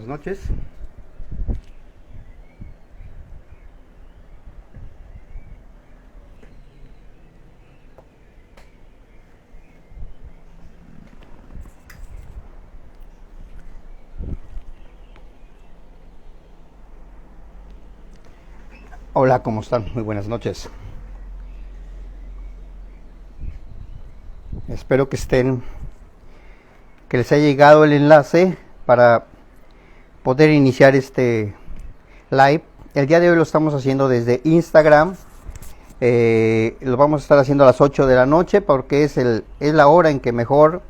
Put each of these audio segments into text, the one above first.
noches. Hola, ¿cómo están? Muy buenas noches. Espero que les haya llegado el enlace para poder iniciar este live. El día de hoy lo estamos haciendo desde Instagram. Lo vamos a estar haciendo a las 8 de la noche porque es la hora en que mejor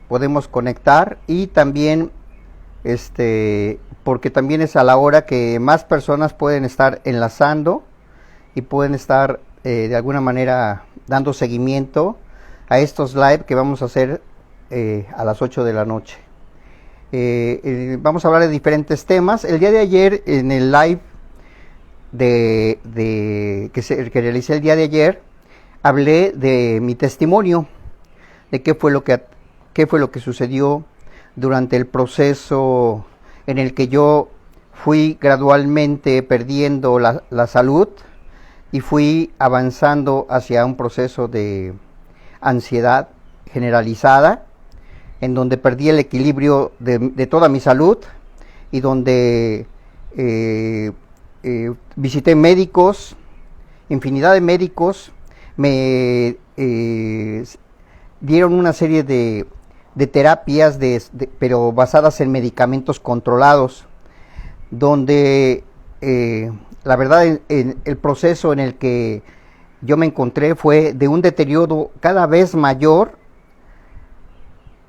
podemos conectar, y también porque también es a la hora que más personas pueden estar enlazando y pueden estar de alguna manera dando seguimiento a estos live que vamos a hacer a las 8 de la noche. Vamos a hablar de diferentes temas. El día de ayer, en el live que realicé el día de ayer, hablé de mi testimonio, de qué fue lo que sucedió durante el proceso en el que yo fui gradualmente perdiendo la salud y fui avanzando hacia un proceso de ansiedad generalizada, en donde perdí el equilibrio de toda mi salud, y donde visité médicos, infinidad de médicos, me dieron una serie de terapias, pero basadas en medicamentos controlados, donde la verdad el proceso en el que yo me encontré fue de un deterioro cada vez mayor,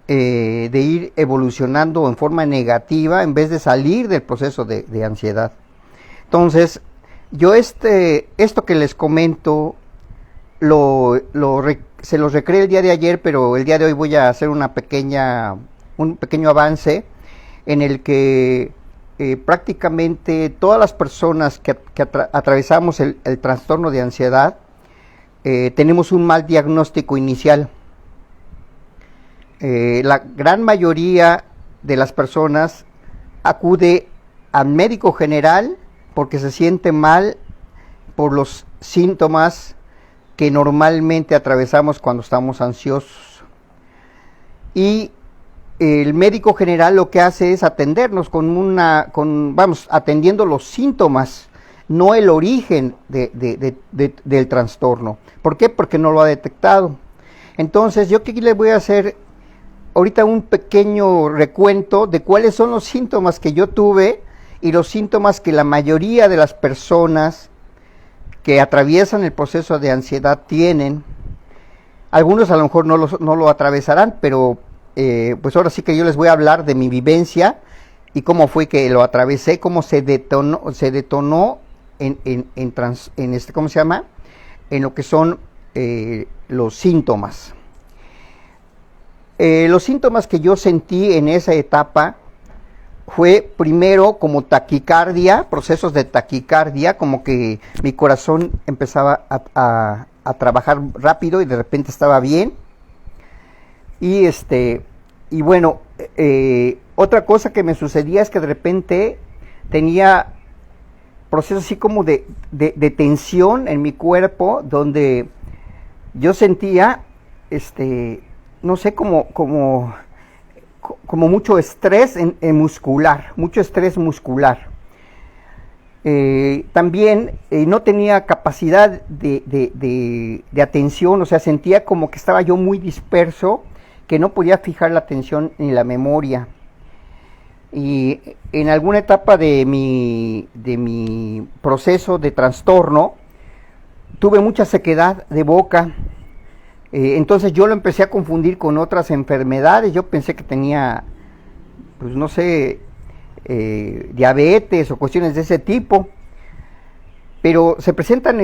de ir evolucionando en forma negativa en vez de salir del proceso de ansiedad. Entonces, yo esto que les comento se los recreé el día de ayer, pero el día de hoy voy a hacer un pequeño avance en el que prácticamente todas las personas que atravesamos el trastorno de ansiedad tenemos un mal diagnóstico inicial. La gran mayoría de las personas acude al médico general porque se siente mal por los síntomas que normalmente atravesamos cuando estamos ansiosos. Y el médico general lo que hace es atendernos atendiendo los síntomas, no el origen del trastorno. ¿Por qué? Porque no lo ha detectado. Entonces, yo aquí les voy a hacer ahorita un pequeño recuento de cuáles son los síntomas que yo tuve y los síntomas que la mayoría de las personas que atraviesan el proceso de ansiedad tienen. Algunos a lo mejor no lo atravesarán, pero pues ahora sí que yo les voy a hablar de mi vivencia y cómo fue que lo atravesé, cómo se detonó ¿cómo se llama? En lo que son los síntomas. Los síntomas que yo sentí en esa etapa fue primero como taquicardia, procesos de taquicardia, como que mi corazón empezaba a trabajar rápido y de repente estaba bien. Y bueno, otra cosa que me sucedía es que de repente tenía procesos así como de tensión en mi cuerpo, donde yo sentía no sé, como mucho estrés muscular, mucho estrés muscular. También no tenía capacidad de atención, o sea, sentía como que estaba yo muy disperso, que no podía fijar la atención ni la memoria. Y en alguna etapa de mi proceso de trastorno, tuve mucha sequedad de boca. Entonces yo lo empecé a confundir con otras enfermedades. Yo pensé que tenía, pues no sé, diabetes o cuestiones de ese tipo, pero se presentan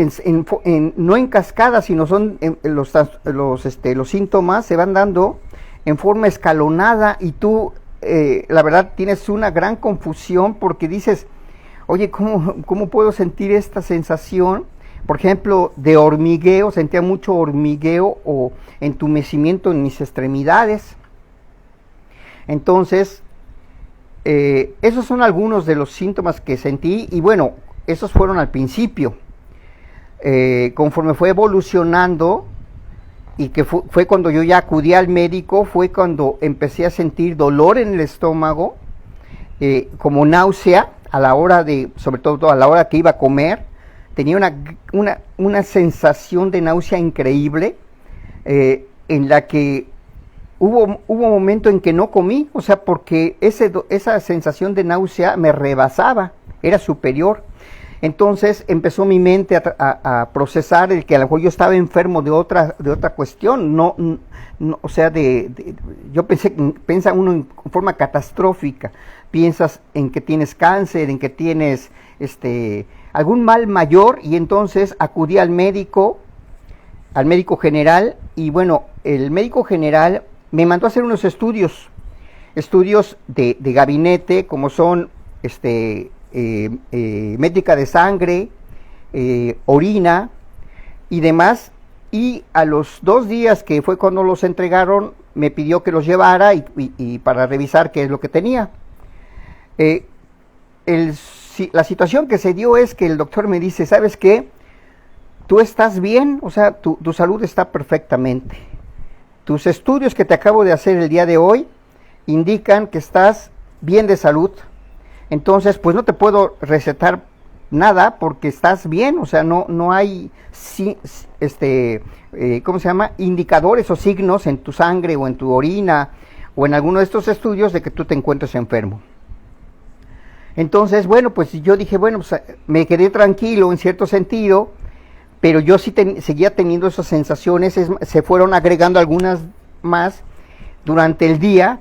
no en cascada, sino son los síntomas se van dando en forma escalonada, y tú la verdad tienes una gran confusión porque dices, oye, ¿cómo puedo sentir esta sensación? Por ejemplo, de hormigueo, sentía mucho hormigueo o entumecimiento en mis extremidades. Entonces, Esos son algunos de los síntomas que sentí y bueno, esos fueron al principio. Conforme fue evolucionando y que fue cuando yo ya acudí al médico, fue cuando empecé a sentir dolor en el estómago, como náusea a la hora de, sobre todo a la hora que iba a comer, tenía una sensación de náusea increíble, en la que hubo un momento en que no comí, o sea, porque esa sensación de náusea me rebasaba, era superior. Entonces empezó mi mente a procesar el que a lo mejor yo estaba enfermo de otra cuestión, o sea, yo piensa uno en forma catastrófica, piensas en que tienes cáncer, en que tienes algún mal mayor, y entonces acudí al médico general, y bueno, el médico general me mandó a hacer unos estudios de gabinete, como son métrica de sangre, orina y demás, y a los 2 días que fue cuando los entregaron, me pidió que los llevara y para revisar qué es lo que tenía. La situación que se dio es que el doctor me dice, ¿sabes qué? Tú estás bien, o sea, tu salud está perfectamente. Tus estudios que te acabo de hacer el día de hoy indican que estás bien de salud. Entonces, pues no te puedo recetar nada porque estás bien, o sea, no hay, ¿cómo se llama? Indicadores o signos en tu sangre o en tu orina o en alguno de estos estudios de que tú te encuentres enfermo. Entonces, bueno, pues yo dije, bueno, pues me quedé tranquilo en cierto sentido, pero yo sí seguía teniendo esas sensaciones, se fueron agregando algunas más durante el día.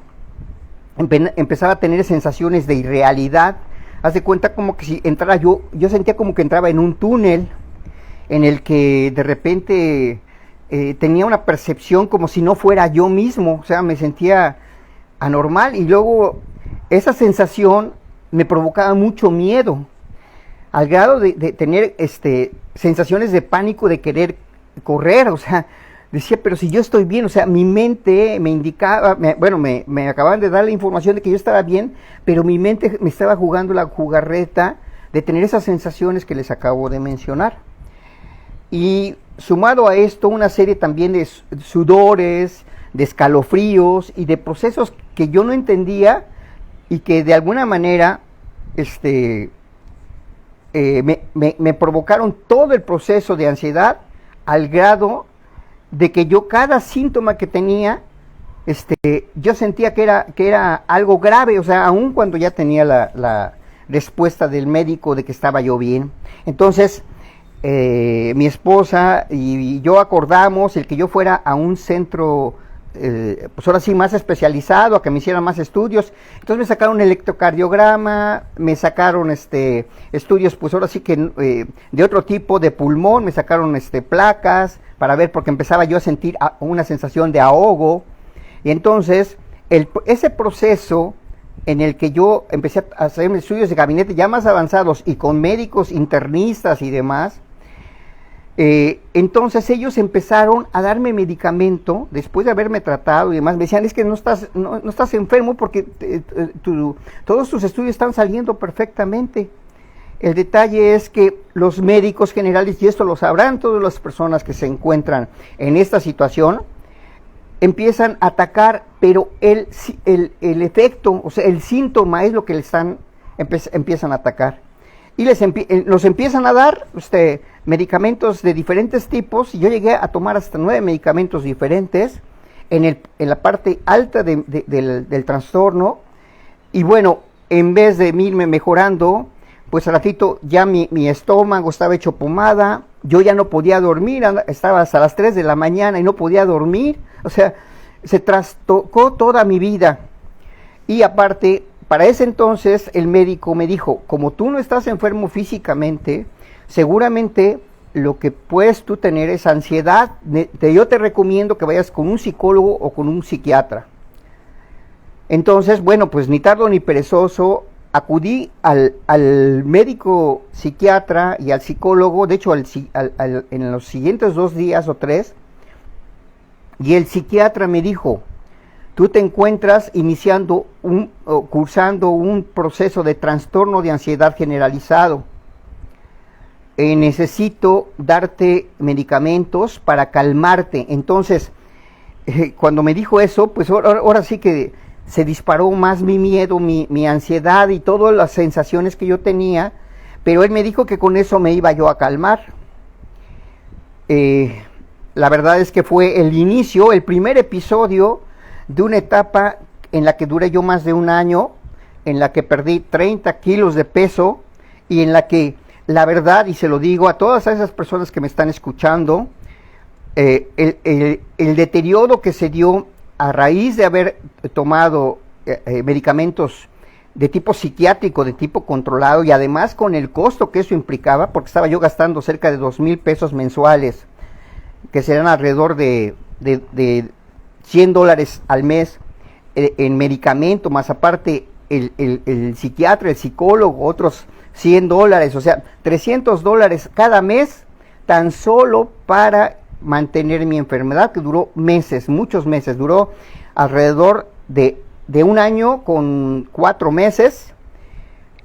Empezaba a tener sensaciones de irrealidad. Haz de cuenta como que si entrara yo sentía como que entraba en un túnel en el que de repente tenía una percepción como si no fuera yo mismo, o sea, me sentía anormal, y luego esa sensación me provocaba mucho miedo, al grado de tener sensaciones de pánico, de querer correr, o sea, decía, pero si yo estoy bien, o sea, mi mente me indicaba, me acababan de dar la información de que yo estaba bien, pero mi mente me estaba jugando la jugarreta de tener esas sensaciones que les acabo de mencionar. Y sumado a esto, una serie también de sudores, de escalofríos y de procesos que yo no entendía y que de alguna manera me provocaron todo el proceso de ansiedad, al grado de que yo cada síntoma que tenía, yo sentía que era algo grave, o sea, aun cuando ya tenía la respuesta del médico de que estaba yo bien. Entonces, mi esposa y yo acordamos el que yo fuera a un centro, pues ahora sí más especializado, a que me hicieran más estudios. Entonces me sacaron electrocardiograma, me sacaron estudios, pues ahora sí que de otro tipo, de pulmón, me sacaron placas para ver, porque empezaba yo a sentir una sensación de ahogo. Y entonces ese proceso en el que yo empecé a hacer estudios de gabinete ya más avanzados y con médicos internistas y demás, entonces ellos empezaron a darme medicamento después de haberme tratado y demás. Me decían, es que no estás enfermo porque todos tus estudios están saliendo perfectamente. El detalle es que los médicos generales, y esto lo sabrán todas las personas que se encuentran en esta situación, empiezan a atacar, pero el efecto, o sea, el síntoma es lo que empiezan a atacar. Y nos empiezan a dar medicamentos de diferentes tipos, y yo llegué a tomar hasta 9 medicamentos diferentes en la parte alta del trastorno. Y bueno, en vez de irme mejorando, pues al ratito ya mi estómago estaba hecho pomada, yo ya no podía dormir, estaba hasta las 3 de la mañana y no podía dormir, o sea, se trastocó toda mi vida. Y aparte, para ese entonces el médico me dijo, como tú no estás enfermo físicamente, seguramente lo que puedes tú tener es ansiedad, yo te recomiendo que vayas con un psicólogo o con un psiquiatra. Entonces, bueno, pues ni tardo ni perezoso, acudí al médico psiquiatra y al psicólogo, de hecho en los siguientes 2 días o 3, y el psiquiatra me dijo, tú te encuentras iniciando o cursando un proceso de trastorno de ansiedad generalizado. Necesito darte medicamentos para calmarte. Entonces, cuando me dijo eso, pues ahora sí que se disparó más mi miedo, mi ansiedad y todas las sensaciones que yo tenía, pero él me dijo que con eso me iba yo a calmar. La verdad es que fue el inicio, el primer episodio de una etapa en la que duré yo más de un año, en la que perdí 30 kilos de peso y en la que, la verdad, y se lo digo a todas esas personas que me están escuchando, el deterioro que se dio a raíz de haber tomado medicamentos de tipo psiquiátrico, de tipo controlado, y además con el costo que eso implicaba, porque estaba yo gastando cerca de 2,000 pesos mensuales, que serán alrededor de $100 al mes en medicamento, más aparte el psiquiatra, el psicólogo, otros $100, o sea, $300 cada mes, tan solo para mantener mi enfermedad, que duró meses, muchos meses, duró alrededor de un año con 4 meses,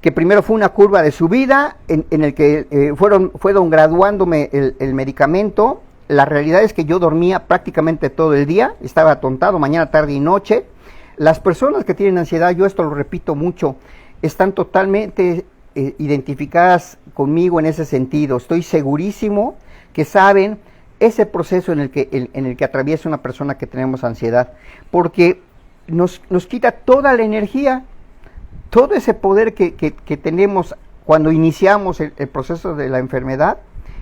que primero fue una curva de subida en el que fueron graduándome el medicamento. La realidad es que yo dormía prácticamente todo el día, estaba atontado mañana, tarde y noche. Las personas que tienen ansiedad, yo esto lo repito mucho, están totalmente identificadas conmigo en ese sentido. Estoy segurísimo que saben ese proceso en el que atraviesa una persona que tenemos ansiedad, porque nos quita toda la energía, todo ese poder que tenemos cuando iniciamos el proceso de la enfermedad,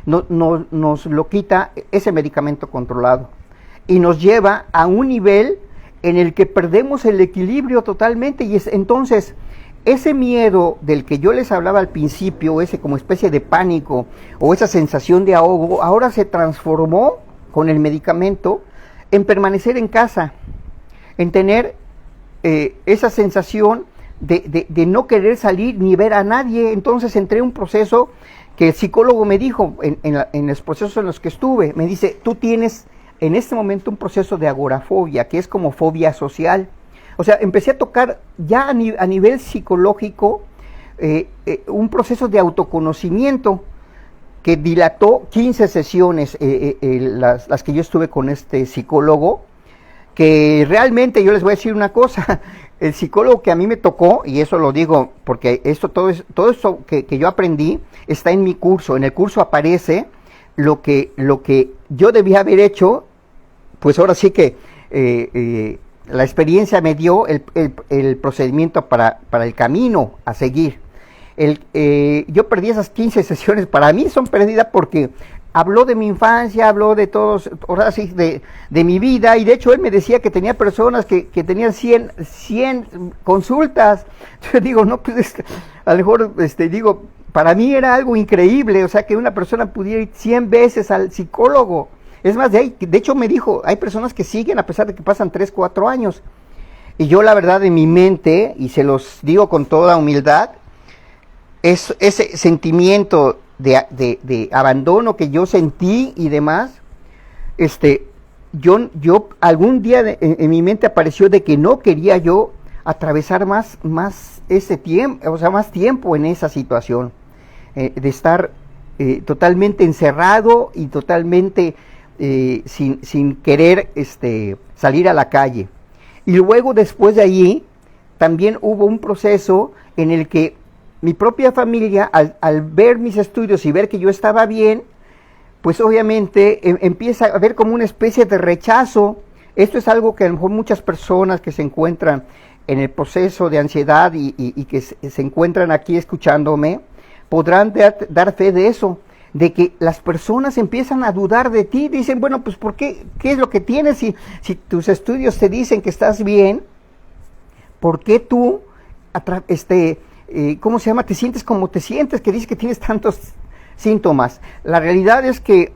nos lo quita ese medicamento controlado y nos lleva a un nivel en el que perdemos el equilibrio totalmente, y entonces ese miedo del que yo les hablaba al principio, ese como especie de pánico o esa sensación de ahogo, ahora se transformó con el medicamento en permanecer en casa, en tener esa sensación de no querer salir ni ver a nadie. Entonces entré en un proceso que el psicólogo me dijo en los procesos en los que estuve, me dice, tú tienes en este momento un proceso de agorafobia, que es como fobia social. O sea, empecé a tocar ya a nivel psicológico un proceso de autoconocimiento que dilató 15 sesiones, las que yo estuve con este psicólogo, que realmente yo les voy a decir una cosa, el psicólogo que a mí me tocó, y eso lo digo porque todo eso que yo aprendí está en mi curso. En el curso aparece lo que yo debía haber hecho, pues ahora sí que la experiencia me dio el procedimiento para el camino a seguir. Yo perdí esas 15 sesiones, para mí son perdidas porque habló de mi infancia, habló de todos, ahora sí, de mi vida, y de hecho él me decía que tenía personas que tenían 100 consultas. Yo digo, no, pues a lo mejor, digo, para mí era algo increíble, o sea, que una persona pudiera ir 100 veces al psicólogo. Es más, de hecho me dijo, hay personas que siguen a pesar de que pasan 3, 4 años. Y yo la verdad en mi mente, y se los digo con toda humildad, es ese sentimiento de abandono que yo sentí y demás, yo algún día en mi mente apareció de que no quería yo atravesar más ese tiempo, o sea, más tiempo en esa situación, de estar totalmente encerrado y totalmente sin querer salir a la calle. Y luego después de allí también hubo un proceso en el que mi propia familia, al ver mis estudios y ver que yo estaba bien, pues obviamente empieza a haber como una especie de rechazo. Esto es algo que a lo mejor muchas personas que se encuentran en el proceso de ansiedad y que se encuentran aquí escuchándome, podrán dar fe de eso, de que las personas empiezan a dudar de ti, dicen, bueno, pues ¿por qué? ¿Qué es lo que tienes? Si tus estudios te dicen que estás bien, ¿por qué tú, ¿cómo se llama? Te sientes como te sientes, que dices que tienes tantos síntomas? La realidad es que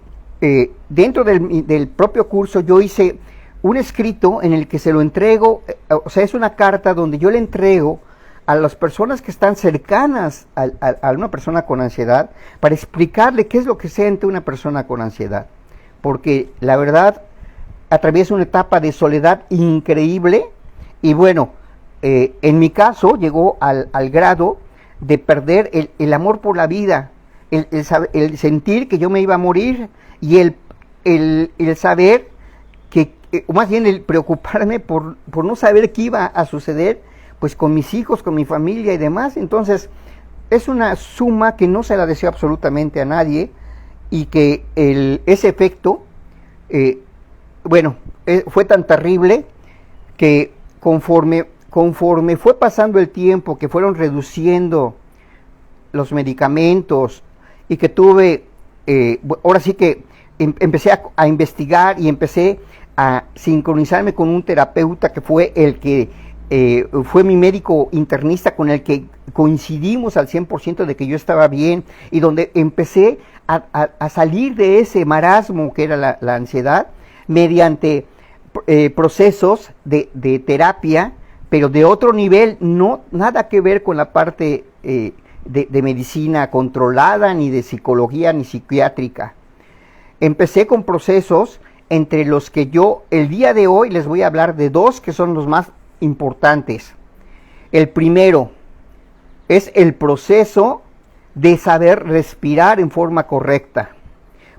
dentro del propio curso yo hice un escrito en el que se lo entrego, o sea, es una carta donde yo le entrego a las personas que están cercanas a una persona con ansiedad, para explicarle qué es lo que siente una persona con ansiedad, porque la verdad atraviesa una etapa de soledad increíble, Y bueno, en mi caso llegó al grado de perder el amor por la vida, el sentir que yo me iba a morir y el saber que, o más bien el preocuparme por no saber qué iba a suceder, pues con mis hijos, con mi familia y demás. Entonces, es una suma que no se la deseo absolutamente a nadie y que ese efecto, fue tan terrible que conforme fue pasando el tiempo, que fueron reduciendo los medicamentos y que tuve, ahora sí que empecé a investigar y empecé a sincronizarme con un terapeuta que fue el que fue mi médico internista, con el que coincidimos al 100% de que yo estaba bien, y donde empecé a salir de ese marasmo que era la ansiedad mediante procesos de terapia, pero de otro nivel, no nada que ver con la parte de medicina controlada, ni de psicología, ni psiquiátrica. Empecé con procesos entre los que yo el día de hoy les voy a hablar de dos que son los más importantes. El primero es el proceso de saber respirar en forma correcta,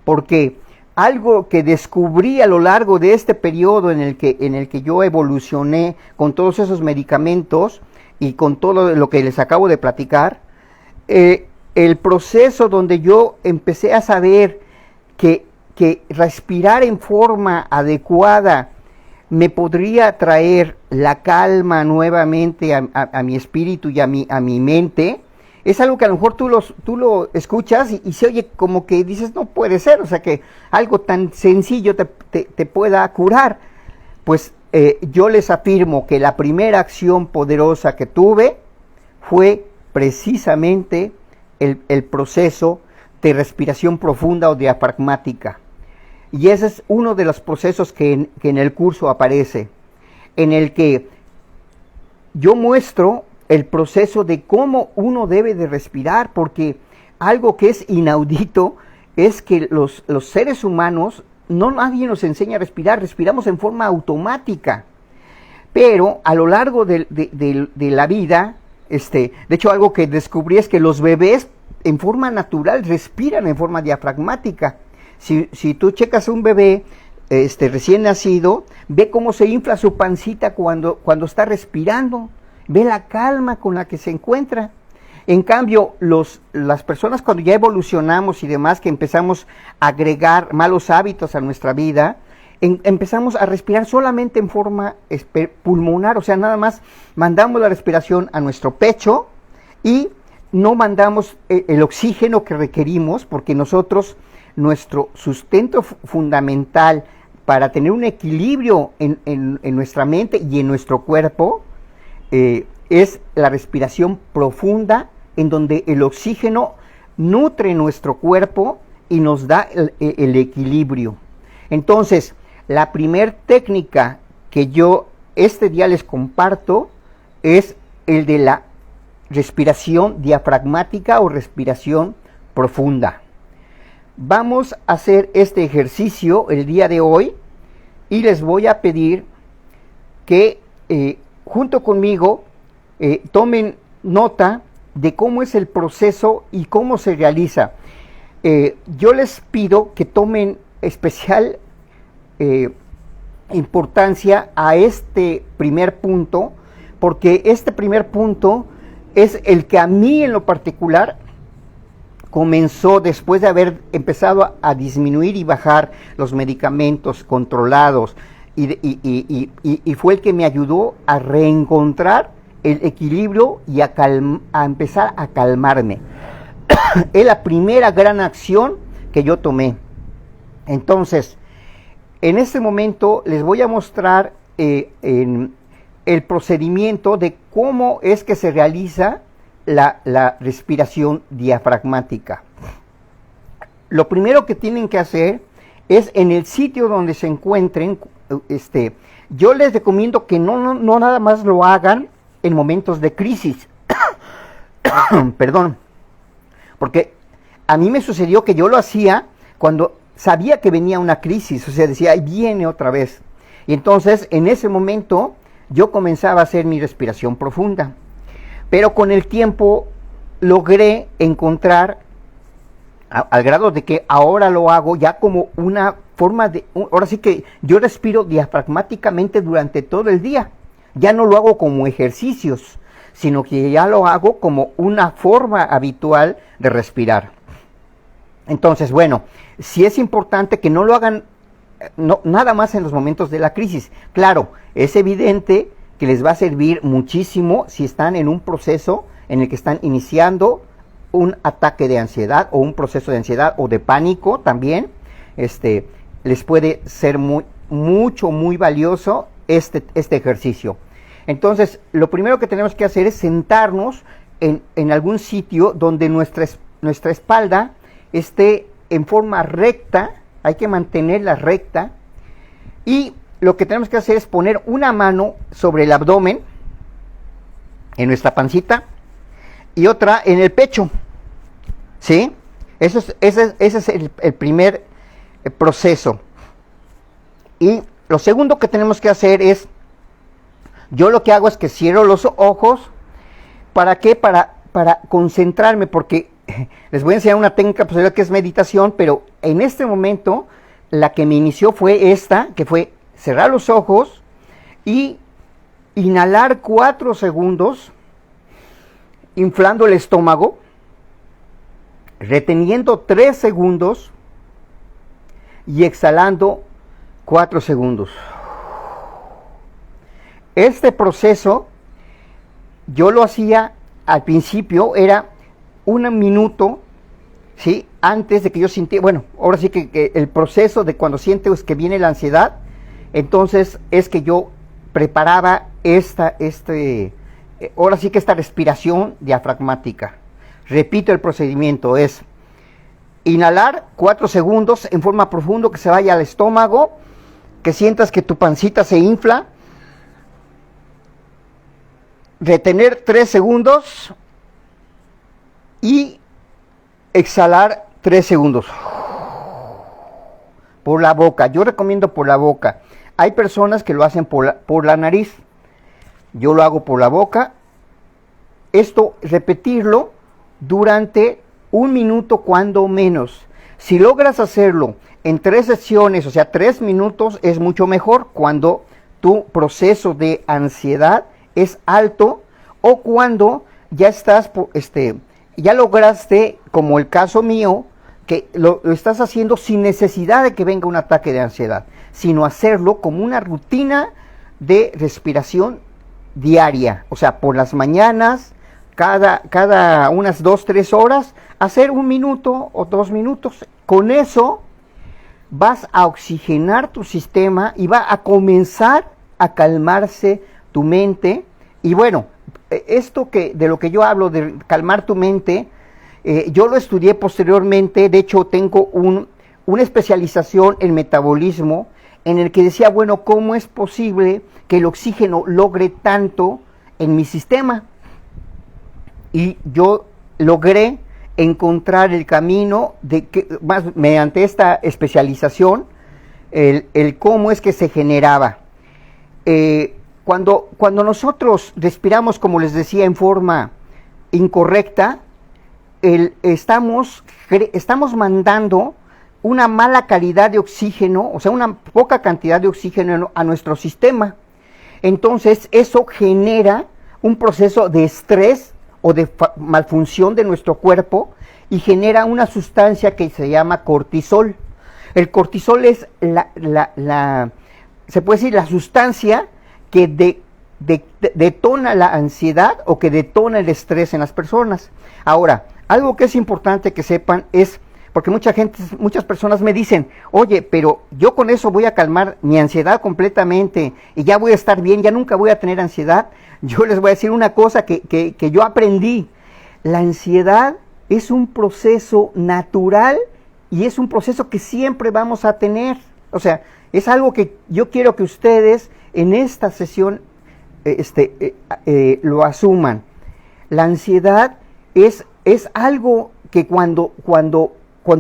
porque algo que descubrí a lo largo de este periodo en el que yo evolucioné con todos esos medicamentos y con todo lo que les acabo de platicar, el proceso donde yo empecé a saber que respirar en forma adecuada me podría traer la calma nuevamente a mi espíritu y a mi mente, es algo que a lo mejor tú lo escuchas y se oye como que dices, no puede ser, o sea, que algo tan sencillo te pueda curar. Pues yo les afirmo que la primera acción poderosa que tuve fue precisamente el proceso de respiración profunda o diafragmática. Y ese es uno de los procesos que en el curso aparece, en el que yo muestro el proceso de cómo uno debe de respirar, porque algo que es inaudito es que los seres humanos, nadie nos enseña a respirar, respiramos en forma automática, pero a lo largo de la vida, de hecho algo que descubrí es que los bebés en forma natural respiran en forma diafragmática. Si tú checas a un bebé recién nacido, ve cómo se infla su pancita cuando está respirando, ve la calma con la que se encuentra. En cambio, las personas cuando ya evolucionamos y demás, que empezamos a agregar malos hábitos a nuestra vida, empezamos a respirar solamente en forma pulmonar, o sea, nada más mandamos la respiración a nuestro pecho y no mandamos el oxígeno que requerimos, porque nuestro sustento fundamental para tener un equilibrio en nuestra mente y en nuestro cuerpo es la respiración profunda, en donde el oxígeno nutre nuestro cuerpo y nos da el equilibrio. Entonces, la primer técnica que yo este día les comparto es el de la respiración diafragmática o respiración profunda. Vamos a hacer este ejercicio el día de hoy y les voy a pedir que junto conmigo tomen nota de cómo es el proceso y cómo se realiza. Yo les pido que tomen especial importancia a este primer punto, porque este primer punto es el que a mí en lo particular comenzó después de haber empezado a disminuir y bajar los medicamentos controlados y fue el que me ayudó a reencontrar el equilibrio y a empezar a calmarme. Es la primera gran acción que yo tomé. Entonces, en este momento les voy a mostrar el procedimiento de cómo es que se realiza la respiración diafragmática. Lo primero que tienen que hacer es, en el sitio donde se encuentren, yo les recomiendo que no nada más lo hagan en momentos de crisis. Perdón, porque a mí me sucedió que yo lo hacía cuando sabía que venía una crisis, o sea, decía, ahí viene otra vez. Y entonces, en ese momento, yo comenzaba a hacer mi respiración profunda. Pero con el tiempo logré encontrar, al grado de que ahora lo hago ya como una forma de, ahora sí que yo respiro diafragmáticamente durante todo el día. Ya no lo hago como ejercicios, sino que ya lo hago como una forma habitual de respirar. Entonces, bueno, sí es importante que no lo hagan nada más en los momentos de la crisis. Claro, es evidente que les va a servir muchísimo si están en un proceso en el que están iniciando un ataque de ansiedad o un proceso de ansiedad o de pánico también. Les puede ser muy valioso este ejercicio. Entonces, lo primero que tenemos que hacer es sentarnos en algún sitio donde nuestra espalda esté en forma recta. Hay que mantenerla recta, y lo que tenemos que hacer es poner una mano sobre el abdomen, en nuestra pancita, y otra en el pecho, ¿sí? Ese es el primer proceso. Y lo segundo que tenemos que hacer es, yo lo que hago es que cierro los ojos. ¿Para qué? Para concentrarme, porque les voy a enseñar una técnica posterior que es meditación, pero en este momento la que me inició fue esta, que fue cerrar los ojos y inhalar 4 segundos, inflando el estómago, reteniendo 3 segundos y exhalando 4 segundos. Este proceso yo lo hacía al principio, era 1 minuto, ¿sí? Antes de que yo sintiera, bueno, ahora sí que el proceso de cuando sientes que viene la ansiedad, entonces es que yo preparaba ahora sí que esta respiración diafragmática. Repito el procedimiento, es inhalar 4 segundos en forma profunda, que se vaya al estómago, que sientas que tu pancita se infla, retener 3 segundos y exhalar 3 segundos por la boca. Yo recomiendo por la boca. Hay personas que lo hacen por la nariz. Yo lo hago por la boca. Esto, repetirlo durante 1 minuto cuando menos. Si logras hacerlo en 3 sesiones, o sea, 3 minutos, es mucho mejor cuando tu proceso de ansiedad es alto, o cuando ya estás, ya lograste, como el caso mío, que lo estás haciendo sin necesidad de que venga un ataque de ansiedad, sino hacerlo como una rutina de respiración diaria. O sea, por las mañanas, cada unas 2-3 horas, hacer 1 minuto o 2 minutos. Con eso vas a oxigenar tu sistema y va a comenzar a calmarse tu mente. Y bueno, esto de lo que yo hablo de calmar tu mente, yo lo estudié posteriormente. De hecho, tengo una especialización en metabolismo, en el que decía, bueno, ¿cómo es posible que el oxígeno logre tanto en mi sistema? Y yo logré encontrar el camino mediante esta especialización, el cómo es que se generaba. Cuando nosotros respiramos, como les decía, en forma incorrecta, estamos mandando una mala calidad de oxígeno, o sea, una poca cantidad de oxígeno a nuestro sistema. Entonces, eso genera un proceso de estrés o de malfunción de nuestro cuerpo, y genera una sustancia que se llama cortisol. El cortisol es se puede decir, la sustancia que detona la ansiedad o que detona el estrés en las personas. Ahora, algo que es importante que sepan es, porque muchas personas me dicen, oye, pero yo con eso voy a calmar mi ansiedad completamente y ya voy a estar bien, ya nunca voy a tener ansiedad. Yo les voy a decir una cosa que yo aprendí. La ansiedad es un proceso natural y es un proceso que siempre vamos a tener. O sea, es algo que yo quiero que ustedes en esta sesión lo asuman. La ansiedad es algo que cuando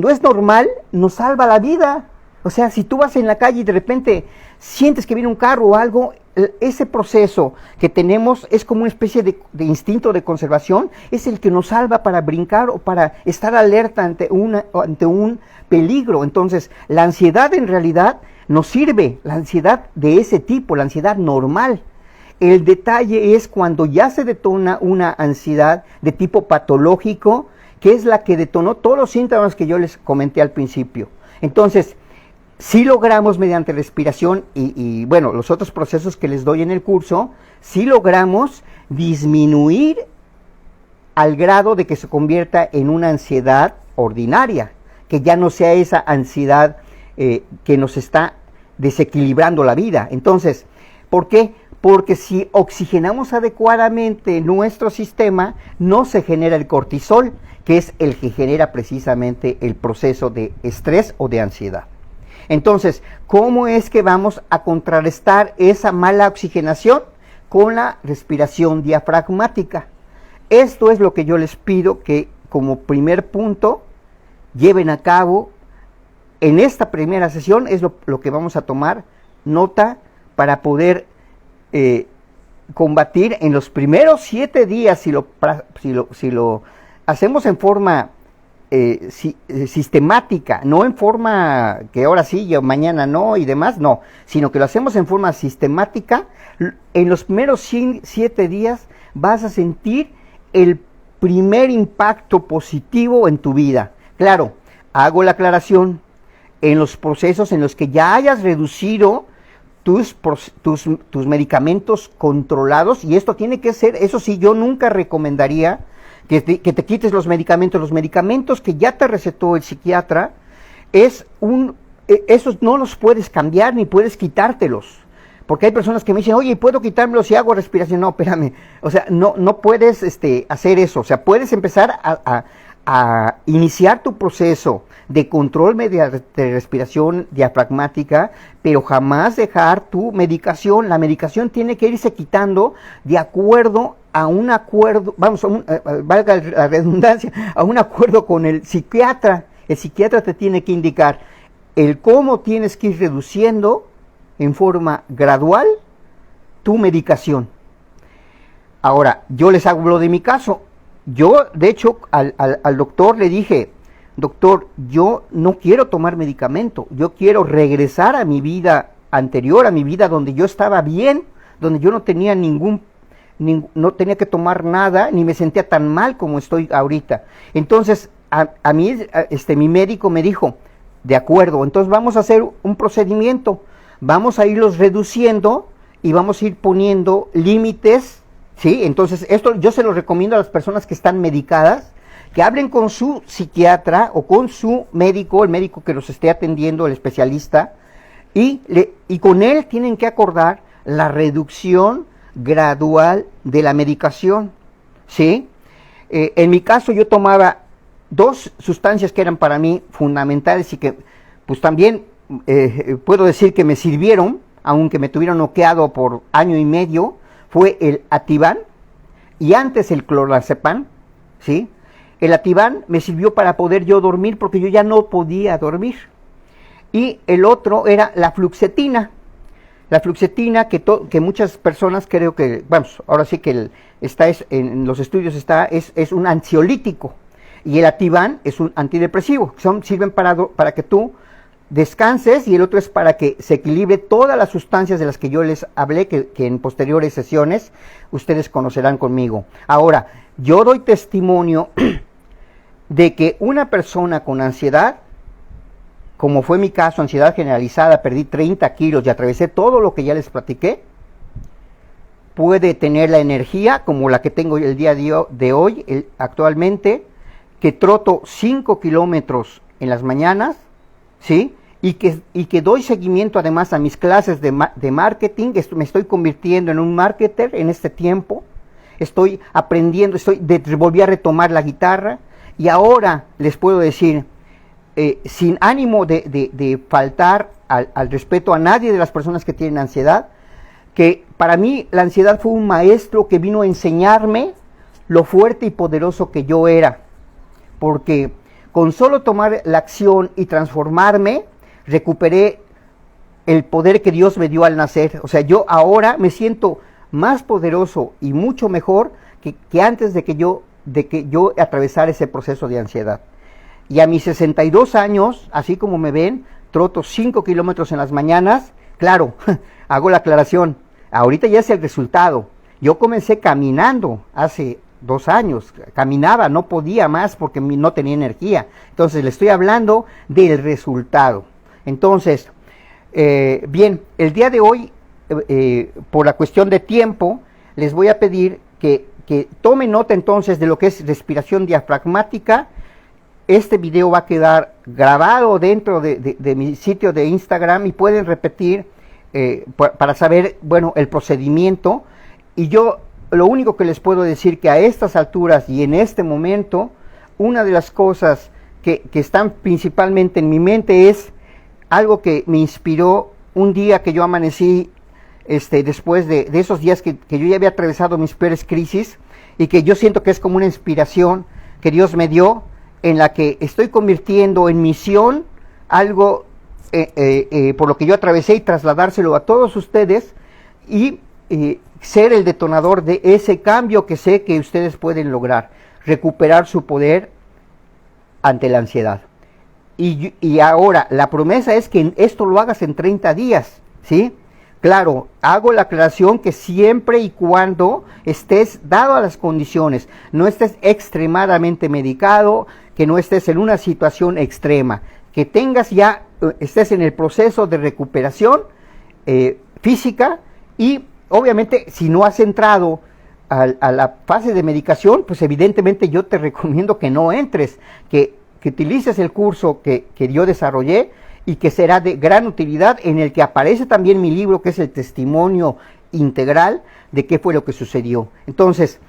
es normal nos salva la vida. O sea, si tú vas en la calle y de repente sientes que viene un carro o algo, ese proceso que tenemos es como una especie de instinto de conservación, es el que nos salva para brincar o para estar alerta ante un peligro. Entonces, la ansiedad en realidad nos sirve, la ansiedad de ese tipo, la ansiedad normal. El detalle es cuando ya se detona una ansiedad de tipo patológico, que es la que detonó todos los síntomas que yo les comenté al principio. Entonces, si logramos mediante respiración y bueno, los otros procesos que les doy en el curso, si logramos disminuir al grado de que se convierta en una ansiedad ordinaria, que ya no sea esa ansiedad que nos está desequilibrando la vida. Entonces, ¿por qué? Porque si oxigenamos adecuadamente nuestro sistema, no se genera el cortisol, que es el que genera precisamente el proceso de estrés o de ansiedad. Entonces, ¿cómo es que vamos a contrarrestar esa mala oxigenación? Con la respiración diafragmática. Esto es lo que yo les pido que como primer punto lleven a cabo en esta primera sesión, es lo que vamos a tomar nota para poder combatir en los primeros 7 días, si lo hacemos en forma sistemática, no en forma que ahora sí y mañana no y demás, no, sino que lo hacemos en forma sistemática. En los primeros 7 días vas a sentir el primer impacto positivo en tu vida. Claro, hago la aclaración, en los procesos en los que ya hayas reducido tus medicamentos controlados, y esto tiene que ser, eso sí, yo nunca recomendaría que te quites los medicamentos que ya te recetó el psiquiatra, esos no los puedes cambiar ni puedes quitártelos, porque hay personas que me dicen, oye, ¿puedo quitármelos si hago respiración? No, espérame, o sea, no puedes hacer eso, o sea, puedes empezar a iniciar tu proceso de control mediante respiración diafragmática, pero jamás dejar tu medicación. La medicación tiene que irse quitando de acuerdo a un acuerdo, valga la redundancia, a un acuerdo con el psiquiatra. El psiquiatra te tiene que indicar el cómo tienes que ir reduciendo en forma gradual tu medicación. Ahora, yo les hablo de mi caso. Yo, de hecho, al doctor le dije, doctor, yo no quiero tomar medicamento, yo quiero regresar a mi vida anterior, a mi vida donde yo estaba bien, donde yo no tenía no tenía que tomar nada, ni me sentía tan mal como estoy ahorita. Entonces, a mí, mi médico me dijo, de acuerdo, entonces vamos a hacer un procedimiento, vamos a irlos reduciendo y vamos a ir poniendo límites. Sí, entonces esto yo se lo recomiendo a las personas que están medicadas, que hablen con su psiquiatra o con su médico, el médico que los esté atendiendo, el especialista, y con él tienen que acordar la reducción gradual de la medicación, ¿sí? En mi caso yo tomaba 2 sustancias que eran para mí fundamentales y que pues también puedo decir que me sirvieron, aunque me tuvieron noqueado por año y medio. Fue el Ativan y antes el clonazepam, ¿sí? El Ativan me sirvió para poder yo dormir porque yo ya no podía dormir. Y el otro era la fluoxetina. La fluoxetina que muchas personas creo que, vamos, ahora sí que en los estudios es un ansiolítico. Y el Ativan es un antidepresivo. Sirven para que tú descanses, y el otro es para que se equilibre todas las sustancias de las que yo les hablé, que en posteriores sesiones ustedes conocerán conmigo. Ahora, yo doy testimonio de que una persona con ansiedad, como fue mi caso, ansiedad generalizada, perdí 30 kilos y atravesé todo lo que ya les platiqué, puede tener la energía como la que tengo el día de hoy, actualmente, que troto 5 kilómetros en las mañanas, ¿sí? Y que doy seguimiento además a mis clases de marketing. Me estoy convirtiendo en un marketer en este tiempo, estoy aprendiendo, volví a retomar la guitarra, y ahora les puedo decir, sin ánimo de faltar al respeto a nadie de las personas que tienen ansiedad, que para mí la ansiedad fue un maestro que vino a enseñarme lo fuerte y poderoso que yo era, porque con solo tomar la acción y transformarme, recuperé el poder que Dios me dio al nacer. O sea, yo ahora me siento más poderoso y mucho mejor que antes de que yo atravesara ese proceso de ansiedad. Y a mis 62 años, así como me ven, troto 5 kilómetros en las mañanas. Claro, hago la aclaración, ahorita ya es el resultado. Yo comencé caminando hace 2 años, caminaba, no podía más porque no tenía energía. Entonces le estoy hablando del resultado. Entonces, bien, el día de hoy, por la cuestión de tiempo, les voy a pedir que tomen nota entonces de lo que es respiración diafragmática. Este video va a quedar grabado dentro de mi sitio de Instagram y pueden repetir para saber, bueno, el procedimiento. Y yo lo único que les puedo decir que a estas alturas y en este momento, una de las cosas que están principalmente en mi mente es algo que me inspiró un día que yo amanecí, después de esos días que yo ya había atravesado mis peores crisis y que yo siento que es como una inspiración que Dios me dio, en la que estoy convirtiendo en misión algo por lo que yo atravesé y trasladárselo a todos ustedes y ser el detonador de ese cambio que sé que ustedes pueden lograr, recuperar su poder ante la ansiedad. Y ahora, la promesa es que esto lo hagas en 30 días, ¿sí? Claro, hago la aclaración que siempre y cuando estés dado a las condiciones, no estés extremadamente medicado, que no estés en una situación extrema, que estés en el proceso de recuperación física y obviamente si no has entrado a la fase de medicación, pues evidentemente yo te recomiendo que no entres, que utilices el curso que yo desarrollé y que será de gran utilidad, en el que aparece también mi libro, que es el testimonio integral de qué fue lo que sucedió. Entonces,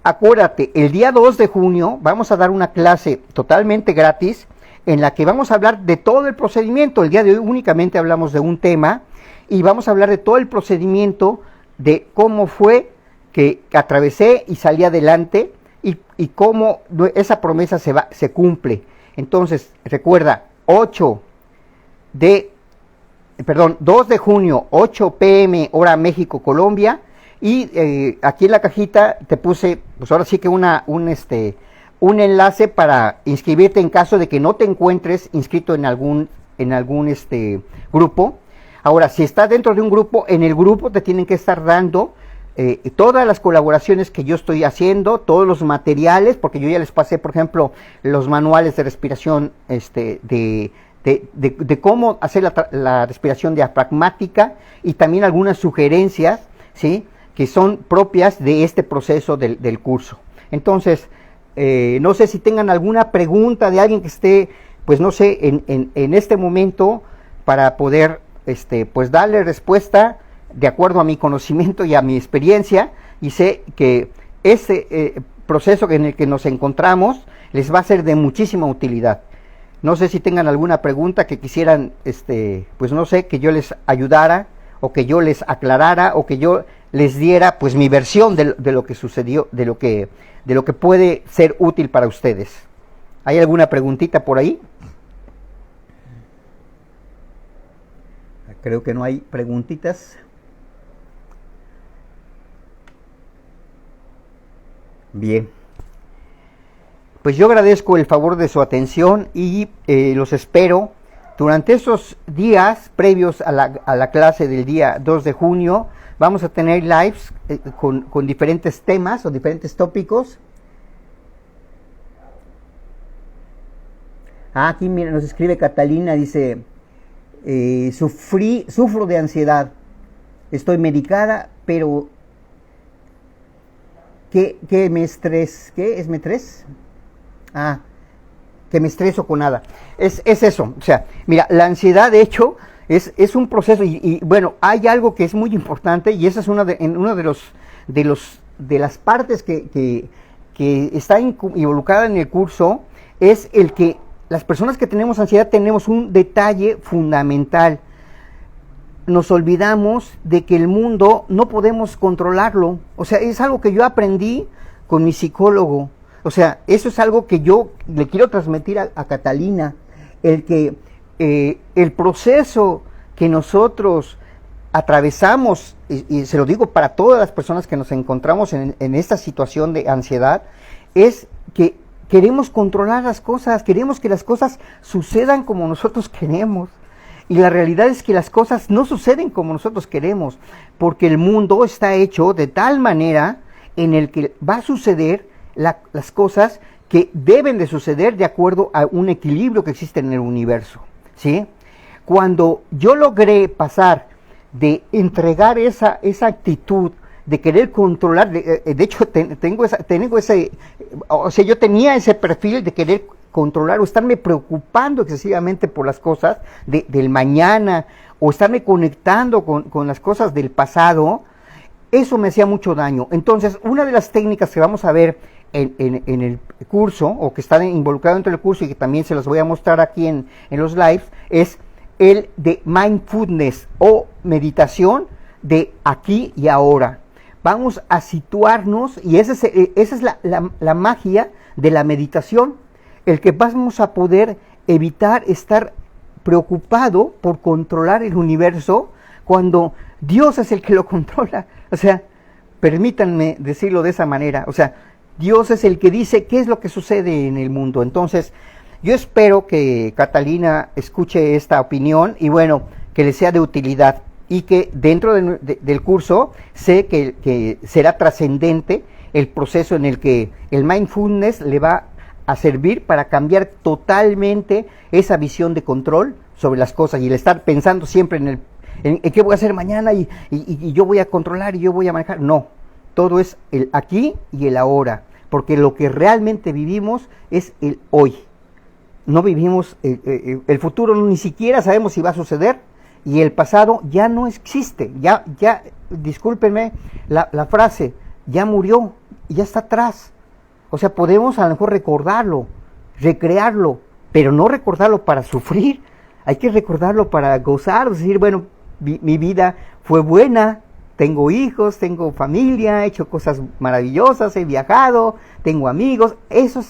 acuérdate, el día 2 de junio vamos a dar una clase totalmente gratis en la que vamos a hablar de todo el procedimiento. El día de hoy únicamente hablamos de un tema y vamos a hablar de todo el procedimiento, de cómo fue que atravesé y salí adelante y cómo esa promesa se cumple. Entonces, recuerda, 2 de junio, 8 p.m. hora México, Colombia, y aquí en la cajita te puse, pues ahora sí que un enlace para inscribirte en caso de que no te encuentres inscrito en algún grupo. Ahora, si estás dentro de un grupo, en el grupo te tienen que estar dando todas las colaboraciones que yo estoy haciendo, todos los materiales, porque yo ya les pasé, por ejemplo, los manuales de respiración de cómo hacer la respiración diafragmática y también algunas sugerencias, ¿sí?, que son propias de este proceso del curso. Entonces, no sé si tengan alguna pregunta de alguien que esté, pues no sé, en este momento para poder, pues darle respuesta de acuerdo a mi conocimiento y a mi experiencia, y sé que este proceso en el que nos encontramos les va a ser de muchísima utilidad. No sé si tengan alguna pregunta que quisieran, pues no sé, que yo les ayudara, o que yo les aclarara, o que yo les diera, pues mi versión de lo que sucedió, de lo que puede ser útil para ustedes. ¿Hay alguna preguntita por ahí? Creo que no hay preguntitas. Bien. Pues yo agradezco el favor de su atención y los espero durante esos días previos a la clase del día 2 de junio. Vamos a tener lives con diferentes temas o diferentes tópicos. Aquí mira, nos escribe Catalina, dice, sufro de ansiedad, estoy medicada, pero ¿qué me estrés? ¿Qué es me estrés? Que me estreso con nada. Es eso. O sea, mira, la ansiedad, de hecho, es un proceso. Y bueno, hay algo que es muy importante, y esa es una de las partes que está involucrada en el curso, es el que las personas que tenemos ansiedad tenemos un detalle fundamental. Nos olvidamos de que el mundo no podemos controlarlo. O sea, es algo que yo aprendí con mi psicólogo. O sea, eso es algo que yo le quiero transmitir a Catalina, el que el proceso que nosotros atravesamos, y se lo digo para todas las personas que nos encontramos en esta situación de ansiedad, es que queremos controlar las cosas, queremos que las cosas sucedan como nosotros queremos. Y la realidad es que las cosas no suceden como nosotros queremos, porque el mundo está hecho de tal manera en el que va a suceder las cosas que deben de suceder de acuerdo a un equilibrio que existe en el universo, ¿sí? Cuando yo logré pasar de entregar esa actitud de querer controlar, de hecho tengo ese, o sea, yo tenía ese perfil de querer controlar o estarme preocupando excesivamente por las cosas del mañana o estarme conectando con las cosas del pasado. Eso me hacía mucho daño. Entonces, una de las técnicas que vamos a ver en el curso, o que está involucrado dentro del curso y que también se los voy a mostrar aquí en los lives, es el de mindfulness o meditación de aquí y ahora. Vamos a situarnos, y esa es la magia de la meditación, el que vamos a poder evitar estar preocupado por controlar el universo cuando Dios es el que lo controla. O sea, permítanme decirlo de esa manera, o sea, Dios es el que dice qué es lo que sucede en el mundo. Entonces, yo espero que Catalina escuche esta opinión y bueno, que le sea de utilidad y que dentro del curso sé que será trascendente el proceso en el que el mindfulness le va a servir para cambiar totalmente esa visión de control sobre las cosas y el estar pensando siempre en qué voy a hacer mañana y yo voy a controlar y yo voy a manejar. No, todo es el aquí y el ahora, porque lo que realmente vivimos es el hoy. No vivimos el futuro, ni siquiera sabemos si va a suceder, y el pasado ya no existe, ya discúlpenme la frase, ya murió, ya está atrás. O sea, podemos a lo mejor recordarlo, recrearlo, pero no recordarlo para sufrir, hay que recordarlo para gozar, decir, bueno, mi vida fue buena, tengo hijos, tengo familia, he hecho cosas maravillosas, he viajado, tengo amigos, eso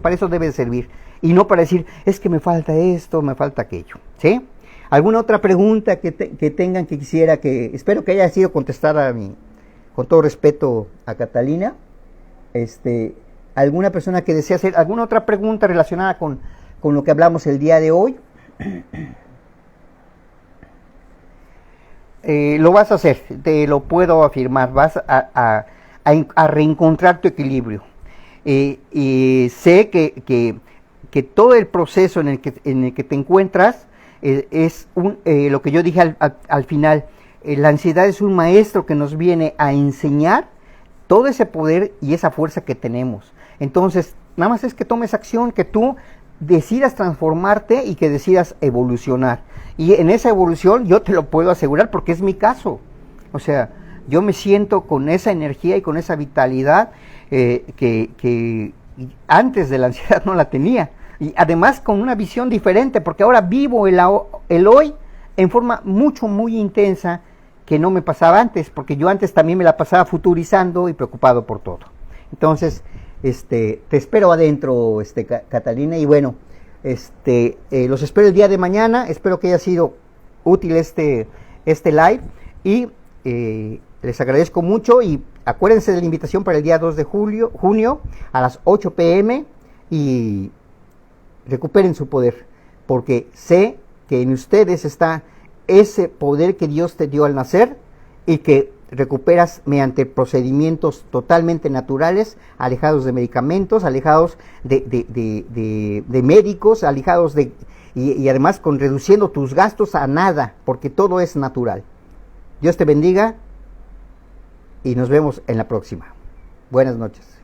para eso debe servir. Y no para decir, es que me falta esto, me falta aquello, ¿sí? ¿Alguna otra pregunta que tengan que quisiera que, espero que haya sido contestada con todo respeto a Catalina? ¿Alguna persona que desea hacer alguna otra pregunta relacionada con lo que hablamos el día de hoy? Lo vas a hacer, te lo puedo afirmar, vas a reencontrar tu equilibrio. Y sé que todo el proceso en el que te encuentras es lo que yo dije al final, la ansiedad es un maestro que nos viene a enseñar todo ese poder y esa fuerza que tenemos. Entonces, nada más es que tomes acción, que tú decidas transformarte y que decidas evolucionar. Y en esa evolución yo te lo puedo asegurar porque es mi caso. O sea, yo me siento con esa energía y con esa vitalidad que antes de la ansiedad no la tenía. Y además con una visión diferente, porque ahora vivo el hoy en forma muy intensa que no me pasaba antes, porque yo antes también me la pasaba futurizando y preocupado por todo. Entonces, te espero adentro, Catalina, y bueno, los espero el día de mañana. Espero que haya sido útil este live y les agradezco mucho, y acuérdense de la invitación para el día 2 de junio a las 8 p.m. y recuperen su poder, porque sé que en ustedes está ese poder que Dios te dio al nacer y que recuperas mediante procedimientos totalmente naturales, alejados de medicamentos, alejados de médicos, alejados y además reduciendo tus gastos a nada, porque todo es natural. Dios te bendiga y nos vemos en la próxima. Buenas noches.